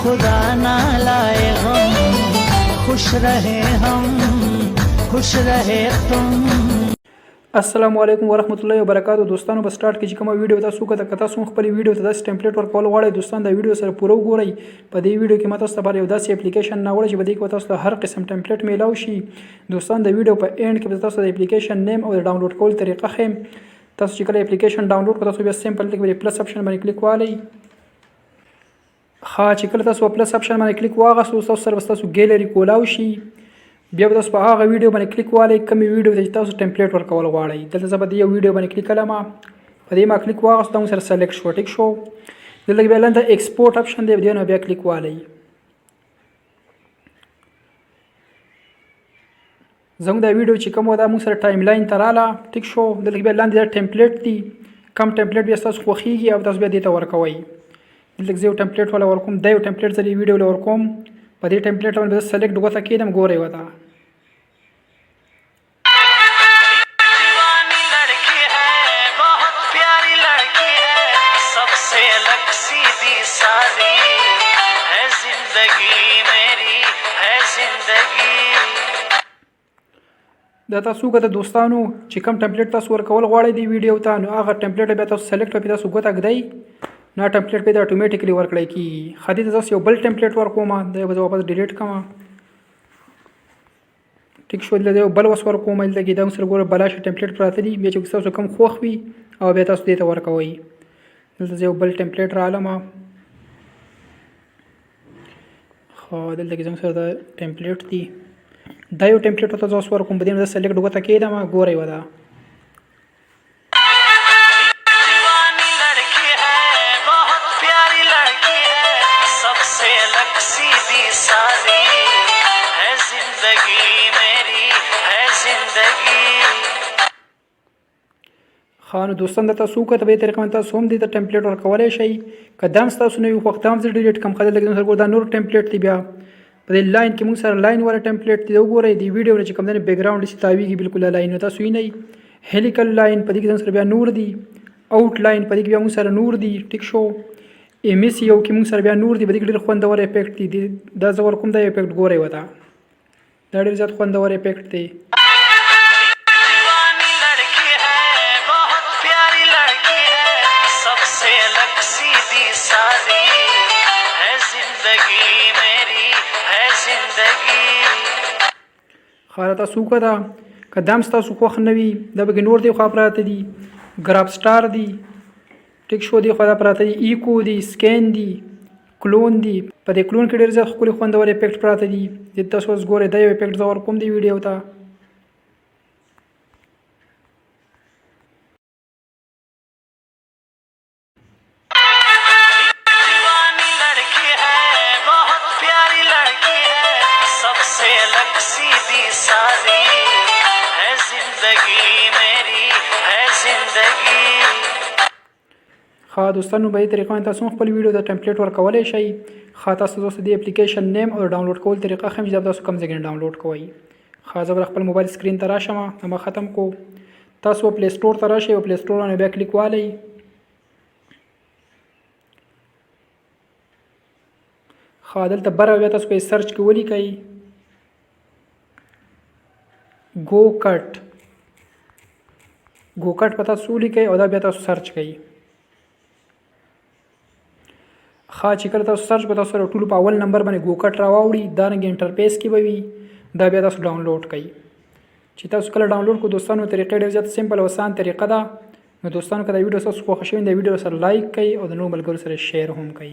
खुदा ना लाए गम, खुश रहे हम, खुश रहे तुम. السلام علیکم ورحمۃ اللہ وبرکاتہ. دوستانو په سٹارټ کې چې کومه ویډیو تاسو کته کته سو خپل ویډیو ته داس ټمپلیټ ورکول غواړئ دوستان دا ویډیو سره پوره وګورئ. په دې ویډیو کې ماته تاسو ته یو داسې اپلیکیشن ناوړ چې په دې کې تاسو ته هر قسم ټمپلیټ میلاو شي. دوستان د ویډیو په اینډ کې تاسو د اپلیکیشن نیم او د ډاونلوډ کول طریقه خیم. تاسو چې کله اپلیکیشن ډاونلوډ کړئ تاسو بیا سمپل کلیک په پلس اپشن باندې کلیک والئ. چې کله تاسو په پلس اپشن باندې کلیک واغستو تاسو سره تاسو ګیلری کولاو شي. بیا به تاسو په هغه ویډیو باندې کلیک والئ کومې ویډیو ته چې تاسو ټمپلیټ ورکول غواړئ. دلته زه به د یو ویډیو باندې کلیک کړم. په دې ما کلیک واغستو موږ سره سلیکټ شو ټیک شو. دلته بیا لاندې ایکسپورټ اپشن دی بیا بیا کلیک والئ. زموږ دا ویډیو چې کوم دا موږ سره ټایم لاین ته رااله ټیک شو. دلته بیا لاندې دا ټمپلیټ دی کم ټمپلیټ بیا تاسو خوښیږي او تاسو بیا دې ته ورکوئ. دلته زه یو ټمپلیټ ولا ورکوم دا یو ټمپلیټ زه دې ویډیو ورکوم. په دې ټمپلیټ باندې سلیکټ وکړه کېدم ګورئ وتا دا تاسو کته دوستانو چې کوم ټمپلیټ تاسو ورکول غواړئ دی ویډیو ته نو هغه ټمپلیټ به تاسو سلیکټ کړئ تاسو ګوته کړئ نو ټمپلیټ به اتوماتیکلی ورکړئ کی خدي تاسو یو بل ټمپلیټ ورکوم دا به واپس ډیلیټ کړم ټیک شو دلته بل وس ورکوم دلته کې دا سره ګوره بلاش ټمپلیټ پراته دي بیا چې تاسو کوم خوښ وي او بیا تاسو دې ته ورکوي. دلته یو بل ټمپلیټ رالم خو دلته کې څنګه سره ټمپلیټ دي دا یو ټمپلیټ ته تاسو ورکوم په دې باندې سلیکټ وکړه کېدم ګورئ ودا خانو دوستان د تاسو کته به طریقه تاسو هم دې ته ټمپلیټ ورکولای شئ قدم تاسو نه یو وخت هم زه ډیلیټ کم خدای لګم سره دا نور ټمپلیټ دی بیا په دې لاین کې موږ سره لاین والا ټمپلیټ دی وګورئ دی ویډیو چې کوم د بیک گراوند ستاویږي بالکل لاین تاسو یې نه هلیکل لاین په دې کې سره بیا نور دی آوټ لاین په دې کې بیا موږ سره نور دی ټیک شو ایم اس یو کې موږ سره بیا نور دی په دې کې ډېر خوندور افیکټ دی دا زور کوم دا افیکټ ګورئ وتا دا ډېر زیات خوندور افیکټ دی. خاله تاسو کدا قدم تاسو خوښ نه وي دا به نور دی خو پراته دي ګراف سٹار دی ټیک شو دی خو دا پراته دي ایکو دی سکین دی کلون دی په دې کلون کې ډېر ځله خپل خوندور افیکټ پراته دي د تاسو اوس ګورئ دا یو افیکټ زور کوم دی ویډیو ته ښه دوستانو په دې طریقه تاسو خپل ویډیو ته ټمپلیټ ورکولای شئ. ښه تاسو د اپلیکیشن نیم او ډاونلوډ کول طریقه هم چې تاسو کوم ځای کې ډاونلوډ کوئ. ښه زه خپل موبایل سکرین ته راشم ما ختم کو تاسو پلی سٹور ته راشئ او پلی سٹور باندې بیا کلیک والئ. ښه دلته بره بیا تاسو په سرچ کې ولیکئ ګوکټ په تاسو ولیکئ او دا بیا تاسو سرچ کړئ. ښه چې کله تاسو سرچ په تاسو ټول په اول نمبر باندې ګوکټ راوړي دا رنګ انټرفیس کې به وي دا بیا تاسو ډاونلوډ کړئ. چې تاسو کله ډاونلوډ کو دوستانو طریقې ډېر زیات سمپل او آسان طریقه ده. نو دوستانو که دا ویډیو تاسو خوښ شوی دا ویډیو سره لایک کړئ او د نورو ملګرو سره شیر هم کړئ.